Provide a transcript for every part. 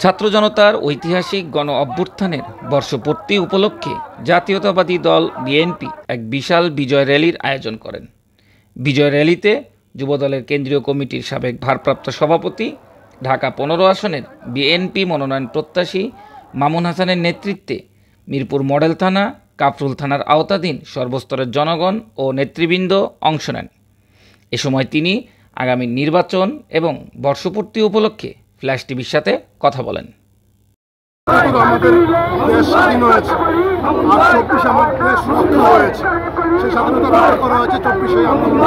ছাত্র জনতার ঐতিহাসিক গণ অভ্যুত্থানের বর্ষপূর্তি উপলক্ষে জাতীয়তাবাদী দল বিএনপি এক বিশাল বিজয় র্যালির আয়োজন করেন। বিজয় র্যালিতে যুবদলের কেন্দ্রীয় কমিটির সাবেক ভারপ্রাপ্ত সভাপতি, ঢাকা 15 আসনের বিএনপি মনোনয়ন প্রত্যাশী মামুন হাসানের নেতৃত্বে মিরপুর মডেল থানা, কাফরুল থানার আওতাধীন সর্বস্তরের জনগণ ও নেতৃবৃন্দ অংশ নেন। এ সময় তিনি আগামী নির্বাচন এবং বর্ষপূর্তি উপলক্ষে ফ্ল্যাশ টিভির সাথে কথা বলেন। আমাদের দেশ স্বাধীন হয়েছে, আর 24 আমাদের দেশ রক্ষা হয়েছে। সেই স্বাধীনতা রক্ষা করা হয়েছে 24শে আন্দোলন।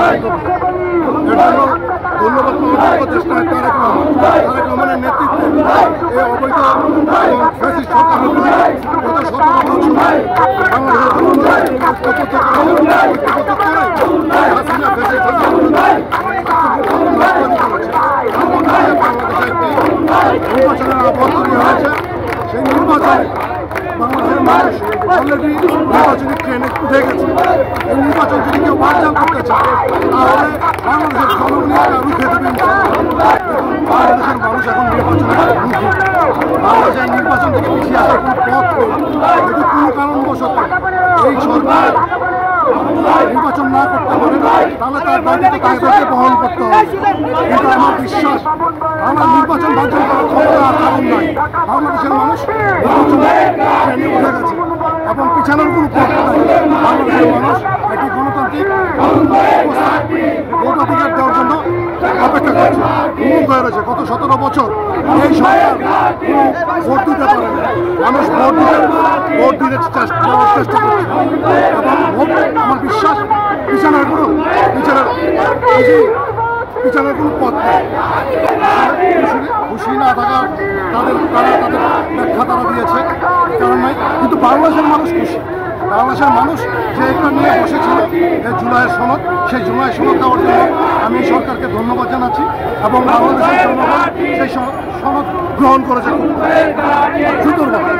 এর জন্য ধন্যবাদ দেশ নায়ক তারেক রহমানের নেতৃত্বে এই অবৈধ এবং ফ্যাসিস্ট সরকারের গত 17 বছর নির্বাচনের আবহাওয়া তৈরি হয়েছে। সেই নির্বাচনে বাংলাদেশের মানুষ অলরেডি নির্বাচনী ট্রেনে উঠে গেছে। এই নির্বাচন যদি কেউ বানচাল করতে চায় তাহলে বাংলাদেশের জনগণকে রুখে দেবেন। বাংলাদেশের মানুষ এখন বাংলাদেশের নির্বাচন থেকে পিছিয়ে আসার কোনো পথ নেই। যদি কোনো কারণবশত এই সরকার নির্বাচন না করতে পারে তাহলে তার দায়িত্ব তাদেরকে বহন করতে হবে। কিন্তু আমার বিশ্বাস আমার নির্বাচন বাঞ্ছন করার ক্ষমতা আর কারণ নাই। বাংলাদেশের মানুষ নির্বাচনে ট্রেনে উঠে গেছে এবং পিছানোর কোনো পথ নাই। বাংলাদেশের মানুষ একটি গণতান্ত্রিক ভোটাধিকার দেওয়ার জন্য অপেক্ষা করছে, উন্মুখ হয়ে রয়েছে। গত 17 বছর এই সরকার ভোট দিতে পারে না। মানুষ ভোট দিতে চেষ্টা করছে এবং আমার বিশ্বাস পিছানোর কোনো পথ নেই। খুশি না থাকা তাদের ব্যাখ্যা তারা দিয়েছে, কারণ নাই। কিন্তু বাংলাদেশের মানুষ খুশি। বাংলাদেশের মানুষ যে একটা নিয়ে বসেছিল এই জুলাইয়ের সনদ, সেই জুলাইয়ের সনদ দেওয়ার জন্য আমি সরকারকে ধন্যবাদ জানাচ্ছি এবং বাংলাদেশের জনগণ সেই সনদ গ্রহণ করেছে সুন্দরভাবে।